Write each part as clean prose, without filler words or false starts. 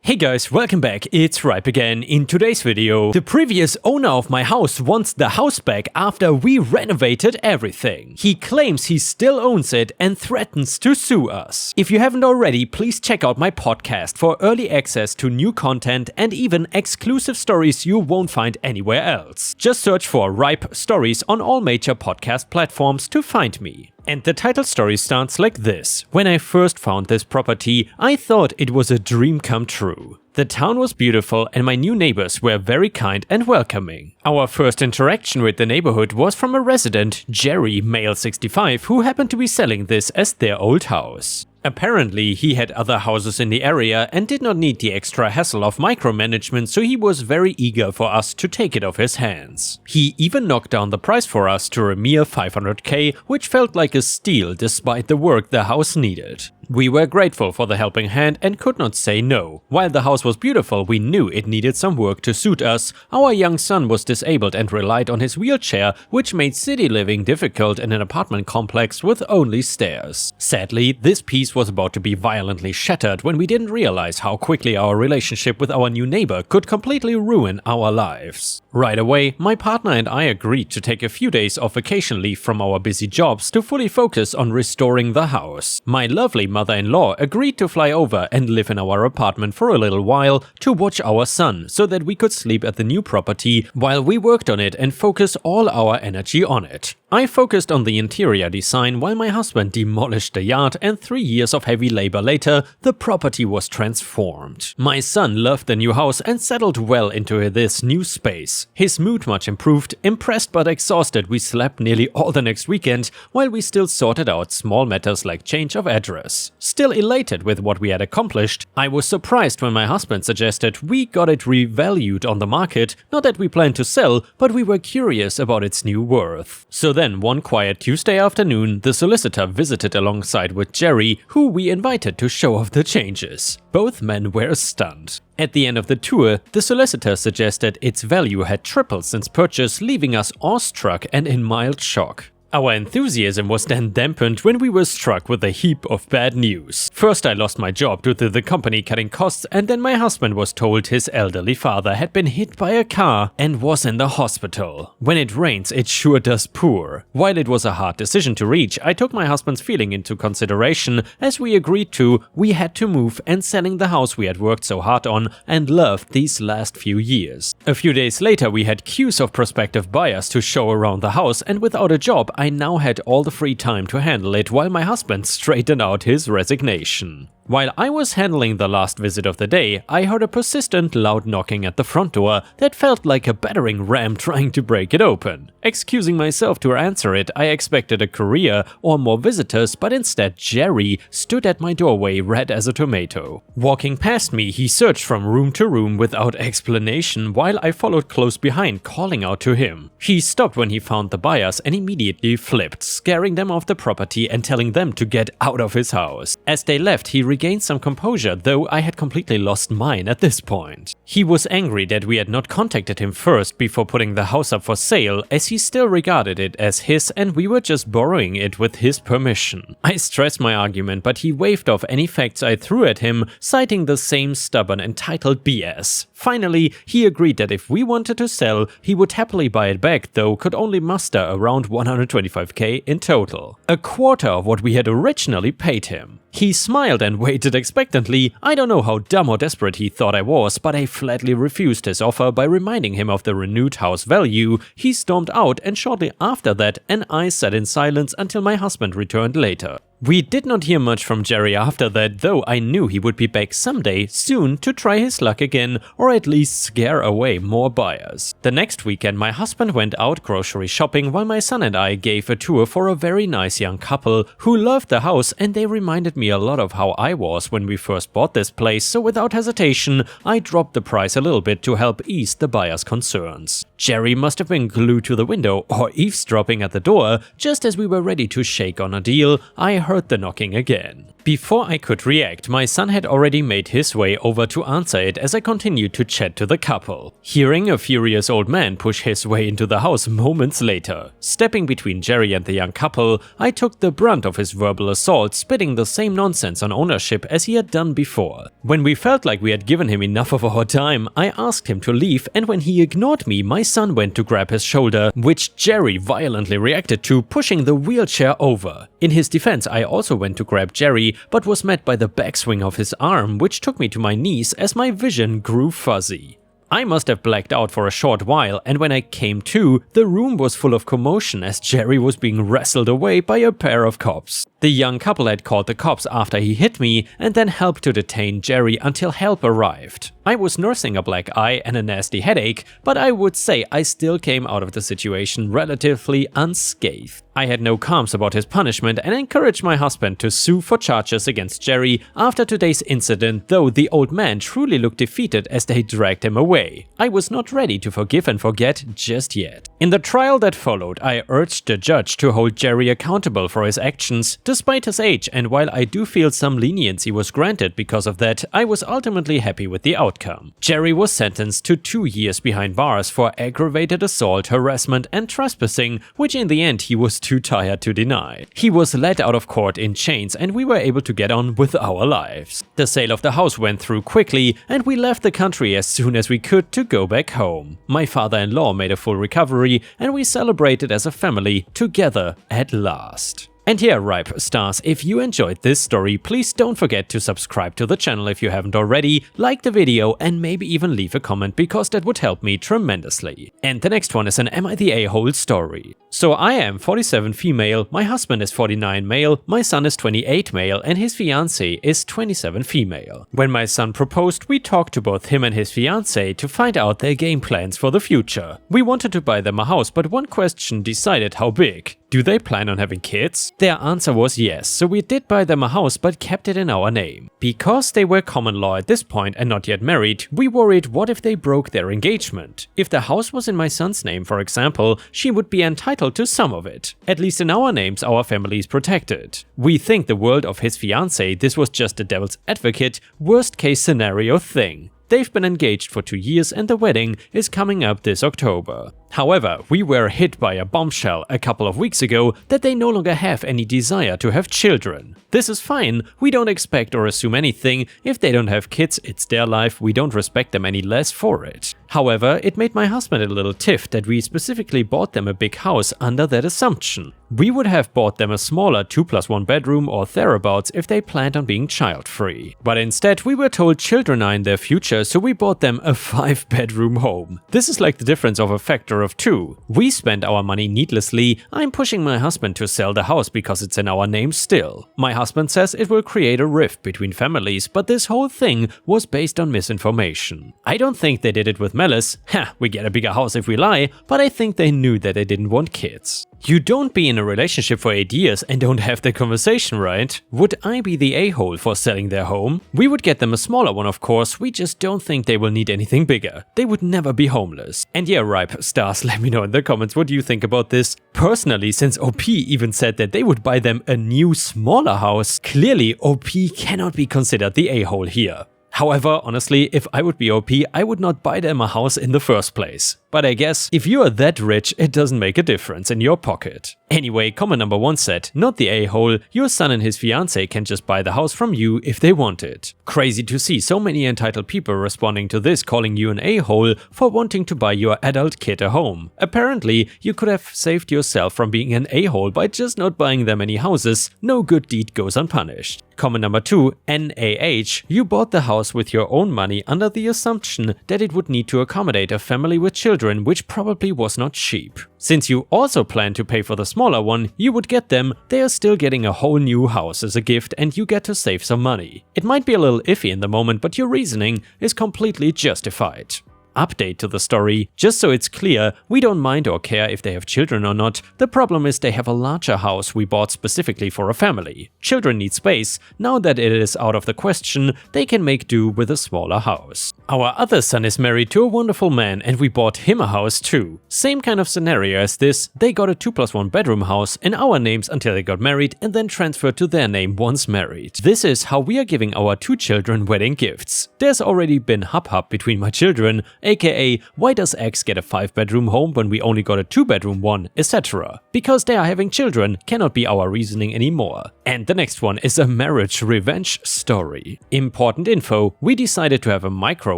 Hey guys, welcome back, it's Ripe again. In today's video, the previous owner of my house wants the house back after we renovated everything. He claims he still owns it and threatens to sue us. If you haven't already, please check out my podcast for early access to new content and even exclusive stories you won't find anywhere else. Just search for Ripe Stories on all major podcast platforms to find me. And the title story starts like this. When I first found this property, I thought it was a dream come true. The town was beautiful and my new neighbors were very kind and welcoming. Our first interaction with the neighborhood was from a resident, Jerry, male 65, who happened to be selling this as their old house. Apparently, he had other houses in the area and did not need the extra hassle of micromanagement, so he was very eager for us to take it off his hands. He even knocked down the price for us to a mere $500K, which felt like a steal despite the work the house needed. We were grateful for the helping hand and could not say no. While the house was beautiful, we knew it needed some work to suit us. Our young son was disabled and relied on his wheelchair, which made city living difficult in an apartment complex with only stairs. Sadly, this piece was about to be violently shattered when we didn't realize how quickly our relationship with our new neighbor could completely ruin our lives. Right away, my partner and I agreed to take a few days of vacation leave from our busy jobs to fully focus on restoring the house. My lovely mother-in-law agreed to fly over and live in our apartment for a little while to watch our son so that we could sleep at the new property while we worked on it and focus all our energy on it. I focused on the interior design while my husband demolished the yard, and 3 years of heavy labor later, the property was transformed. My son loved the new house and settled well into this new space. His mood much improved. Impressed but exhausted, we slept nearly all the next weekend while we still sorted out small matters like change of address. Still elated with what we had accomplished, I was surprised when my husband suggested we got it revalued on the market. Not that we planned to sell, but we were curious about its new worth. So then, one quiet Tuesday afternoon, the solicitor visited alongside with Jerry, who we invited to show off the changes. Both men were stunned. At the end of the tour, the solicitor suggested its value had tripled since purchase, leaving us awestruck and in mild shock. Our enthusiasm was then dampened when we were struck with a heap of bad news. First, I lost my job due to the company cutting costs, and then my husband was told his elderly father had been hit by a car and was in the hospital. When it rains, it sure does pour. While it was a hard decision to reach, I took my husband's feeling into consideration. As we agreed to, we had to move and selling the house we had worked so hard on and loved these last few years. A few days later, we had queues of prospective buyers to show around the house, and without a job, I now had all the free time to handle it while my husband straightened out his resignation. While I was handling the last visit of the day, I heard a persistent loud knocking at the front door that felt like a battering ram trying to break it open. Excusing myself to answer it, I expected a courier or more visitors, but instead Jerry stood at my doorway red as a tomato. Walking past me, he searched from room to room without explanation while I followed close behind, calling out to him. He stopped when he found the buyers and immediately flipped, scaring them off the property and telling them to get out of his house. As they left, he regained some composure, though I had completely lost mine at this point. He was angry that we had not contacted him first before putting the house up for sale, as he still regarded it as his and we were just borrowing it with his permission. I stressed my argument, but he waved off any facts I threw at him, citing the same stubborn entitled BS. Finally, he agreed that if we wanted to sell, he would happily buy it back, though could only muster around $125K in total. A quarter of what we had originally paid him. He smiled and waited expectantly. I don't know how dumb or desperate he thought I was, but I flatly refused his offer by reminding him of the renewed house value. He stormed out, and shortly after that, I sat in silence until my husband returned later. We did not hear much from Jerry after that, though I knew he would be back someday soon to try his luck again, or at least scare away more buyers. The next weekend, my husband went out grocery shopping while my son and I gave a tour for a very nice young couple who loved the house, and they reminded me a lot of how I was when we first bought this place, so without hesitation, I dropped the price a little bit to help ease the buyers' concerns. Jerry must have been glued to the window or eavesdropping at the door. Just as we were ready to shake on a deal, I heard the knocking again. Before I could react, my son had already made his way over to answer it as I continued to chat to the couple. Hearing a furious old man push his way into the house moments later. Stepping between Jerry and the young couple, I took the brunt of his verbal assault, spitting the same nonsense on ownership as he had done before. When we felt like we had given him enough of our time, I asked him to leave, and when he ignored me, my son went to grab his shoulder, which Jerry violently reacted to, pushing the wheelchair over. In his defense, I also went to grab Jerry, but was met by the backswing of his arm, which took me to my knees as my vision grew fuzzy. I must have blacked out for a short while, and when I came to, the room was full of commotion as Jerry was being wrestled away by a pair of cops. The young couple had called the cops after he hit me and then helped to detain Jerry until help arrived. I was nursing a black eye and a nasty headache, but I would say I still came out of the situation relatively unscathed. I had no qualms about his punishment and encouraged my husband to sue for charges against Jerry after today's incident, though the old man truly looked defeated as they dragged him away. I was not ready to forgive and forget just yet. In the trial that followed, I urged the judge to hold Jerry accountable for his actions, despite his age, and while I do feel some leniency was granted because of that, I was ultimately happy with the outcome. Jerry was sentenced to 2 years behind bars for aggravated assault, harassment, and trespassing, which in the end he was too tired to deny. He was let out of court in chains and we were able to get on with our lives. The sale of the house went through quickly and we left the country as soon as we could to go back home. My father-in-law made a full recovery and we celebrated as a family together at last. And yeah, Ripe Stars, if you enjoyed this story, please don't forget to subscribe to the channel if you haven't already, like the video, and maybe even leave a comment because that would help me tremendously. And the next one is an Am I the A-hole story. So I am 47 female, my husband is 49 male, my son is 28 male, and his fiancée is 27 female. When my son proposed, we talked to both him and his fiancée to find out their game plans for the future. We wanted to buy them a house, but one question decided how big. Do they plan on having kids? Their answer was yes, so we did buy them a house but kept it in our name. Because they were common law at this point and not yet married, we worried what if they broke their engagement. If the house was in my son's name, for example, she would be entitled to some of it. At least in our names, our family is protected. We think the world of his fiancée, this was just a devil's advocate, worst case scenario thing. They've been engaged for 2 years and the wedding is coming up this October. However, we were hit by a bombshell a couple of weeks ago that they no longer have any desire to have children. This is fine, we don't expect or assume anything. If they don't have kids, it's their life, we don't respect them any less for it. However, it made my husband a little tiff that we specifically bought them a big house under that assumption. We would have bought them a smaller 2+1 bedroom or thereabouts if they planned on being child-free. But instead, we were told children are in their future, so we bought them a 5-bedroom home. This is like the difference of a factor of 2. We spent our money needlessly. I'm pushing my husband to sell the house because it's in our name still. My husband says it will create a rift between families, but this whole thing was based on misinformation. I don't think they did it with malice. We get a bigger house if we lie, but I think they knew that they didn't want kids. You don't be in a relationship for 8 years and don't have the conversation, right? Would I be the a-hole for selling their home? We would get them a smaller one, of course, we just don't think they will need anything bigger. They would never be homeless. And yeah, Ripe Stars, let me know in the comments what you think about this. Personally, since OP even said that they would buy them a new, smaller house, clearly OP cannot be considered the a-hole here. However, honestly, if I would be OP, I would not buy them a house in the first place. But I guess, if you are that rich, it doesn't make a difference in your pocket. Anyway, comment number 1 said, not the a-hole, your son and his fiancée can just buy the house from you if they want it. Crazy to see so many entitled people responding to this, calling you an a-hole for wanting to buy your adult kid a home. Apparently, you could have saved yourself from being an a-hole by just not buying them any houses. No good deed goes unpunished. Comment number 2, NAH, you bought the house with your own money under the assumption that it would need to accommodate a family with children, which probably was not cheap. Since you also plan to pay for the smaller one, you would get them, they are still getting a whole new house as a gift and you get to save some money. It might be a little iffy in the moment, but your reasoning is completely justified. update to the story. Just so it's clear, we don't mind or care if they have children or not. The problem is they have a larger house we bought specifically for a family. Children need space. Now that it is out of the question, they can make do with a smaller house. Our other son is married to a wonderful man and we bought him a house too. Same kind of scenario as this, they got a 2+1 bedroom house in our names until they got married and then transferred to their name once married. This is how we are giving our 2 children wedding gifts. There's already been hub between my children, aka why does X get a 5-bedroom home when we only got a 2-bedroom one, etc. Because they are having children cannot be our reasoning anymore. And the next one is a marriage revenge story. Important info, we decided to have a micro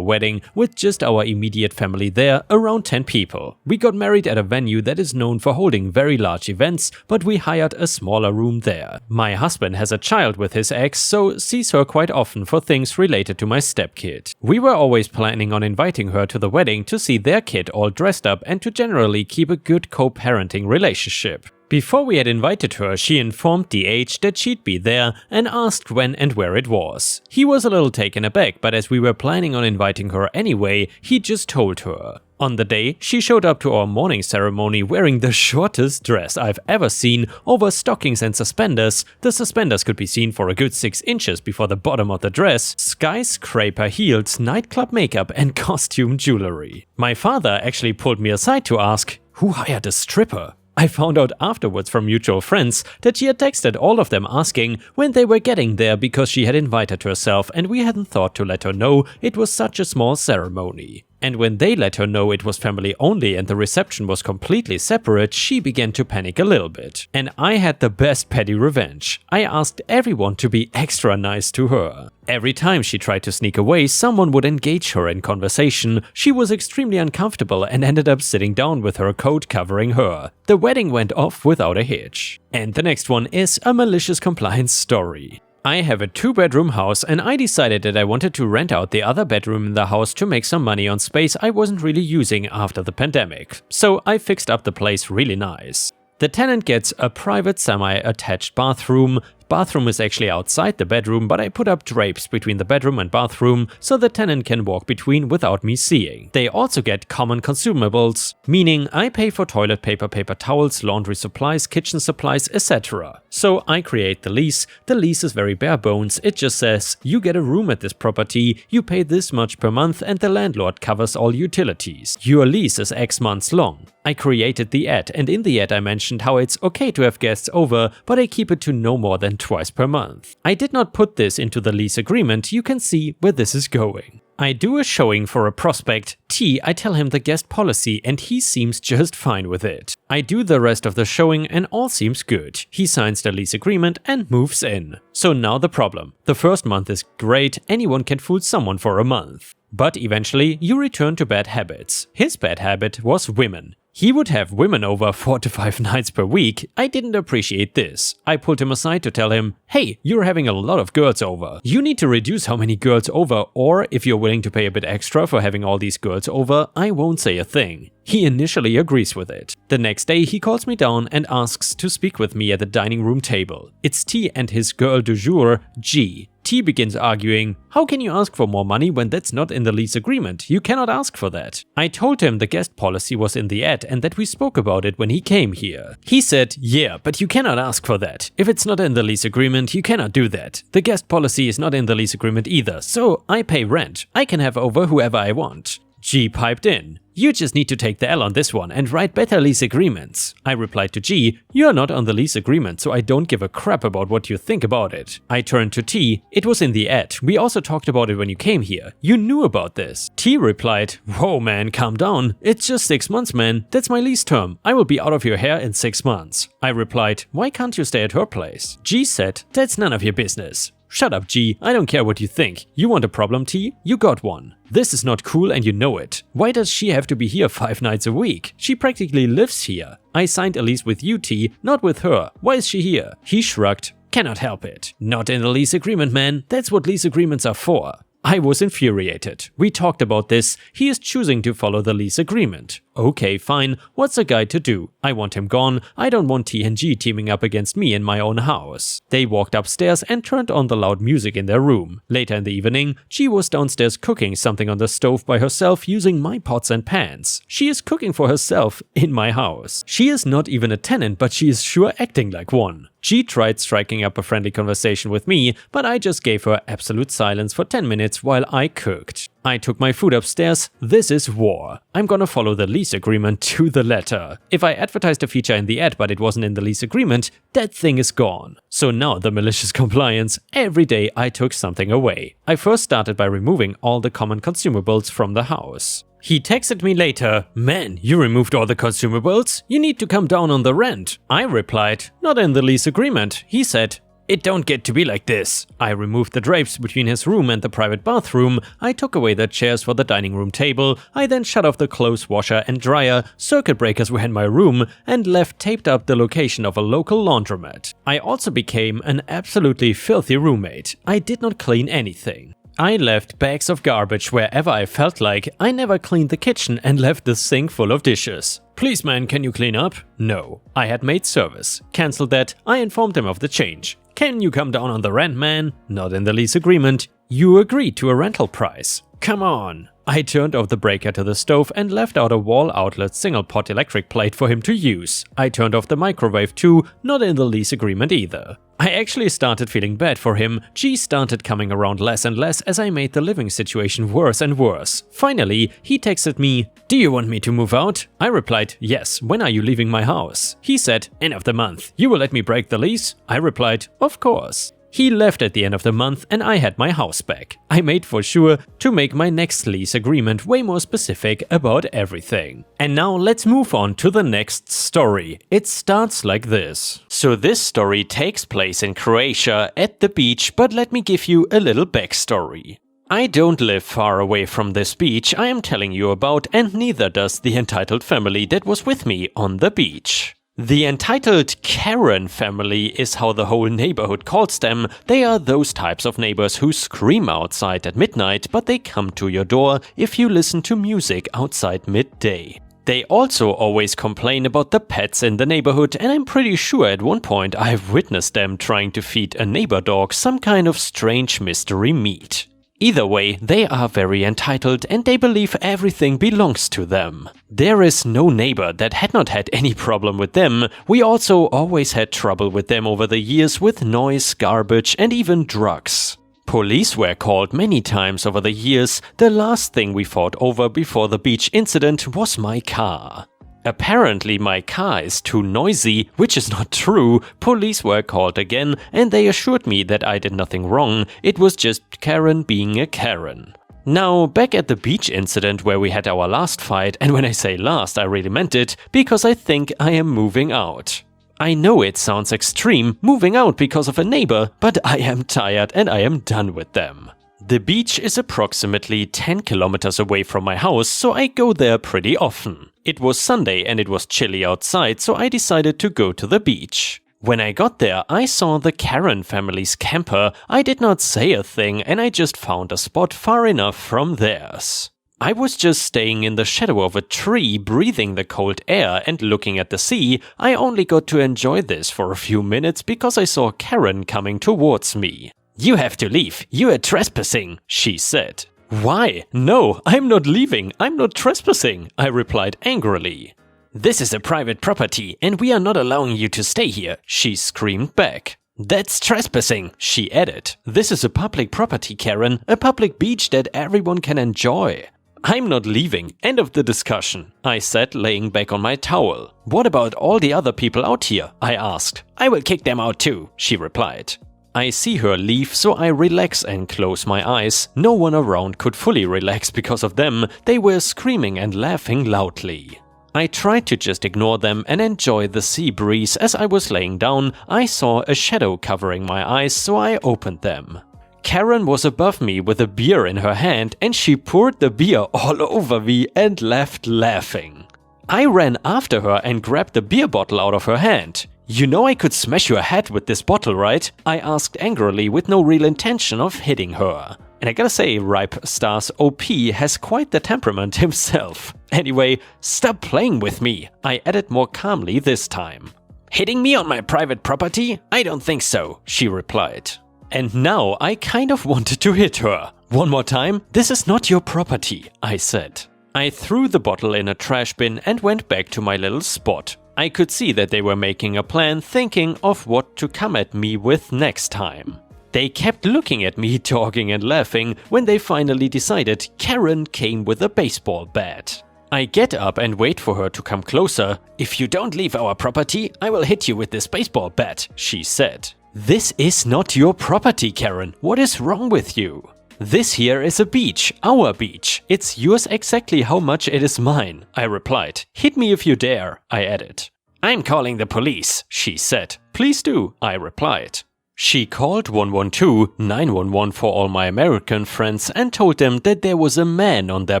wedding with just our immediate family there, around 10 people. We got married at a venue that is known for holding very large events, but we hired a smaller room there. My husband has a child with his ex, so sees her quite often for things related to my stepkid. We were always planning on inviting her to the wedding to see their kid all dressed up and to generally keep a good co-parenting relationship. Before we had invited her, she informed DH that she'd be there and asked when and where it was. He was a little taken aback, but as we were planning on inviting her anyway, he just told her. On the day, she showed up to our morning ceremony wearing the shortest dress I've ever seen over stockings and suspenders. The suspenders could be seen for a good 6 inches before the bottom of the dress, skyscraper heels, nightclub makeup and costume jewelry. My father actually pulled me aside to ask, who hired a stripper? I found out afterwards from mutual friends that she had texted all of them asking when they were getting there because she had invited herself and we hadn't thought to let her know it was such a small ceremony. And when they let her know it was family only and the reception was completely separate, she began to panic a little bit. And I had the best petty revenge. I asked everyone to be extra nice to her. Every time she tried to sneak away, someone would engage her in conversation. She was extremely uncomfortable and ended up sitting down with her coat covering her. The wedding went off without a hitch. And the next one is a malicious compliance story. I have a 2-bedroom house and I decided that I wanted to rent out the other bedroom in the house to make some money on space I wasn't really using after the pandemic. So I fixed up the place really nice. The tenant gets a private semi-attached bathroom. Bathroom is actually outside the bedroom, but I put up drapes between the bedroom and bathroom so the tenant can walk between without me seeing. They also get common consumables, meaning I pay for toilet paper, paper towels, laundry supplies, kitchen supplies, etc. So I create the lease. The lease is very bare bones. It just says, you get a room at this property, you pay this much per month and the landlord covers all utilities. Your lease is X months long. I created the ad, and in the ad I mentioned how it's okay to have guests over, but I keep it to no more than twice per month. I did not put this into the lease agreement. You can see where this is going. I do a showing for a prospect. I tell him the guest policy and he seems just fine with it. I do the rest of the showing and all seems good. He signs the lease agreement and moves in. So now the problem. The first month is great, anyone can fool someone for a month. But eventually you return to bad habits. His bad habit was women. He would have women over 4 to 5 nights per week. I didn't appreciate this. I pulled him aside to tell him, hey, you're having a lot of girls over. You need to reduce how many girls over, or if you're willing to pay a bit extra for having all these girls over, I won't say a thing. He initially agrees with it. The next day he calls me down and asks to speak with me at the dining room table. It's T and his girl du jour, G. T begins arguing, how can you ask for more money when that's not in the lease agreement? You cannot ask for that. I told him the guest policy was in the ad and that we spoke about it when he came here. He said, yeah, but you cannot ask for that. If it's not in the lease agreement, you cannot do that. The guest policy is not in the lease agreement either, so I pay rent. I can have over whoever I want. G piped in. You just need to take the L on this one and write better lease agreements. I replied to G, you're not on the lease agreement, so I don't give a crap about what you think about it. I turned to T, it was in the ad. We also talked about it when you came here. You knew about this. T replied, whoa man, calm down. It's just 6 months, man. That's my lease term. I will be out of your hair in 6 months. I replied, why can't you stay at her place? G said, that's none of your business. Shut up, G. I don't care what you think. You want a problem, T? You got one. This is not cool and you know it. Why does she have to be here 5 nights a week? She practically lives here. I signed a lease with you, T, not with her. Why is she here? He shrugged. Cannot help it. Not in the lease agreement, man. That's what lease agreements are for. I was infuriated. We talked about this. He is choosing to follow the lease agreement. Okay, fine. What's a guy to do? I want him gone. I don't want TNG teaming up against me in my own house. They walked upstairs and turned on the loud music in their room. Later in the evening, G was downstairs cooking something on the stove by herself using my pots and pans. She is cooking for herself in my house. She is not even a tenant, but she is sure acting like one. G tried striking up a friendly conversation with me, but I just gave her absolute silence for 10 minutes while I cooked. I took my food upstairs. This is war. I'm gonna follow the lease agreement to the letter. If I advertised a feature in the ad but it wasn't in the lease agreement, that thing is gone. So now the malicious compliance. Every day I took something away. I first started by removing all the common consumables from the house. He texted me later, "Man, you removed all the consumables? You need to come down on the rent." I replied, "Not in the lease agreement." He said, "It don't get to be like this." I removed the drapes between his room and the private bathroom. I took away the chairs for the dining room table. I then shut off the clothes washer and dryer. Circuit breakers were in my room and left taped up the location of a local laundromat. I also became an absolutely filthy roommate. I did not clean anything. I left bags of garbage wherever I felt like. I never cleaned the kitchen and left the sink full of dishes. "Please man, can you clean up?" No. I had maid service. Cancelled that. I informed him of the change. "Can you come down on the rent, man?" Not in the lease agreement. "You agreed to a rental price." Come on. I turned off the breaker to the stove and left out a wall outlet single pot electric plate for him to use. I turned off the microwave too, not in the lease agreement either. I actually started feeling bad for him. G started coming around less and less as I made the living situation worse and worse. Finally, he texted me, "Do you want me to move out?" I replied, "Yes, when are you leaving my house?" He said, "End of the month. You will let me break the lease?" I replied, "Of course." He left at the end of the month and I had my house back. I made for sure to make my next lease agreement way more specific about everything. And now let's move on to the next story. It starts like this. So this story takes place in Croatia at the beach, but let me give you a little backstory. I don't live far away from this beach I am telling you about, and neither does the entitled family that was with me on the beach. The entitled Karen family is how the whole neighborhood calls them. They are those types of neighbors who scream outside at midnight, but they come to your door if you listen to music outside midday. They also always complain about the pets in the neighborhood, and I'm pretty sure at one point I've witnessed them trying to feed a neighbor dog some kind of strange mystery meat. Either way, they are very entitled and they believe everything belongs to them. There is no neighbor that had not had any problem with them. We also always had trouble with them over the years with noise, garbage and even drugs. Police were called many times over the years. The last thing we fought over before the beach incident was my car. Apparently my car is too noisy, which is not true. Police were called again and they assured me that I did nothing wrong. It was just Karen being a Karen. Now, back at the beach incident where we had our last fight, and when I say last I really meant it, because I think I am moving out. I know it sounds extreme, moving out because of a neighbor, but I am tired and I am done with them. The beach is approximately 10 kilometers away from my house, so I go there pretty often. It was Sunday and it was chilly outside, so I decided to go to the beach. When I got there, I saw the Karen family's camper. I did not say a thing and I just found a spot far enough from theirs. I was just staying in the shadow of a tree, breathing the cold air and looking at the sea. I only got to enjoy this for a few minutes because I saw Karen coming towards me. "You have to leave, you are trespassing," she said. "Why? No, I'm not leaving, I'm not trespassing," I replied angrily. "This is a private property and we are not allowing you to stay here," she screamed back. "That's trespassing," she added. "This is a public property, Karen, a public beach that everyone can enjoy." "I'm not leaving, end of the discussion," I said, laying back on my towel. "What about all the other people out here?" I asked. "I will kick them out too," she replied. I see her leave, so I relax and close my eyes. No one around could fully relax because of them. They were screaming and laughing loudly. I tried to just ignore them and enjoy the sea breeze. As I was laying down, I saw a shadow covering my eyes, so I opened them. Karen was above me with a beer in her hand and she poured the beer all over me and left laughing. I ran after her and grabbed the beer bottle out of her hand. "You know I could smash your head with this bottle, right?" I asked angrily with no real intention of hitting her. And I gotta say, Ripe Stars OP has quite the temperament himself. Anyway, stop playing with me, I added more calmly this time. Hitting me on my private property? I don't think so, she replied. And now I kind of wanted to hit her. One more time, this is not your property, I said. I threw the bottle in a trash bin and went back to my little spot. I could see that they were making a plan, thinking of what to come at me with next time. They kept looking at me, talking and laughing. When they finally decided, Karen came with a baseball bat. I get up and wait for her to come closer. If you don't leave our property, I will hit you with this baseball bat, she said. This is not your property, Karen. What is wrong with you? This here is a beach, our beach. It's yours exactly how much it is mine, I replied. Hit me if you dare, I added. I'm calling the police, she said. Please do, I replied. She called 112, 911 for all my American friends and told them that there was a man on their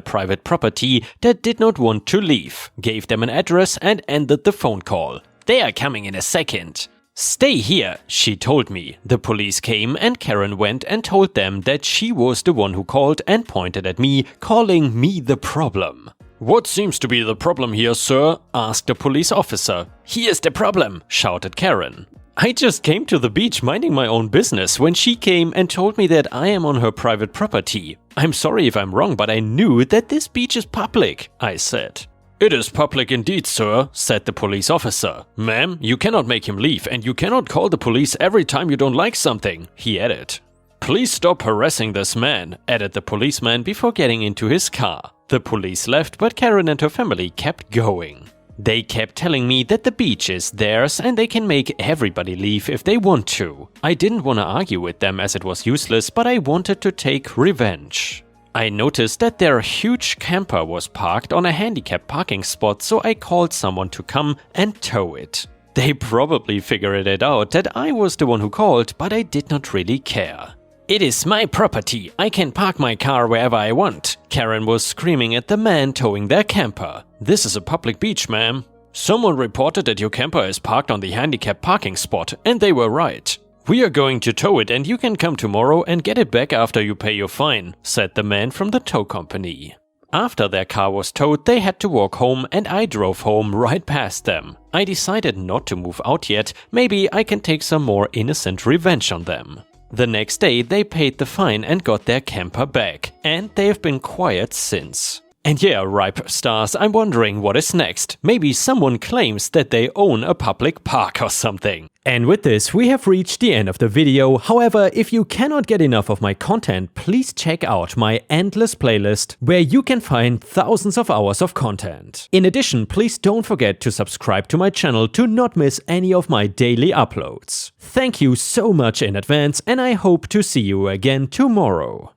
private property that did not want to leave, gave them an address and ended the phone call. They are coming in a second. Stay here, she told me. The police came and Karen went and told them that she was the one who called and pointed at me, calling me the problem. What seems to be the problem here, sir? Asked the police officer. Here's the problem, shouted Karen. I just came to the beach minding my own business when she came and told me that I am on her private property. I'm sorry if I'm wrong, but I knew that this beach is public, I said. It is public indeed, sir, said the police officer. Ma'am, you cannot make him leave and you cannot call the police every time you don't like something, he added. Please stop harassing this man, added the policeman before getting into his car. The police left, but Karen and her family kept going. They kept telling me that the beach is theirs and they can make everybody leave if they want to. I didn't want to argue with them as it was useless, but I wanted to take revenge. I noticed that their huge camper was parked on a handicapped parking spot, so I called someone to come and tow it. They probably figured it out that I was the one who called, but I did not really care. It is my property. I can park my car wherever I want. Karen was screaming at the man towing their camper. This is a public beach, ma'am. Someone reported that your camper is parked on the handicapped parking spot, and they were right. We are going to tow it and you can come tomorrow and get it back after you pay your fine, said the man from the tow company. After their car was towed, they had to walk home and I drove home right past them. I decided not to move out yet. Maybe I can take some more innocent revenge on them. The next day they paid the fine and got their camper back, and they have been quiet since. And yeah, Ripe Stars, I'm wondering what is next. Maybe someone claims that they own a public park or something. And with this, we have reached the end of the video. However, if you cannot get enough of my content, please check out my endless playlist, where you can find thousands of hours of content. In addition, please don't forget to subscribe to my channel to not miss any of my daily uploads. Thank you so much in advance, and I hope to see you again tomorrow.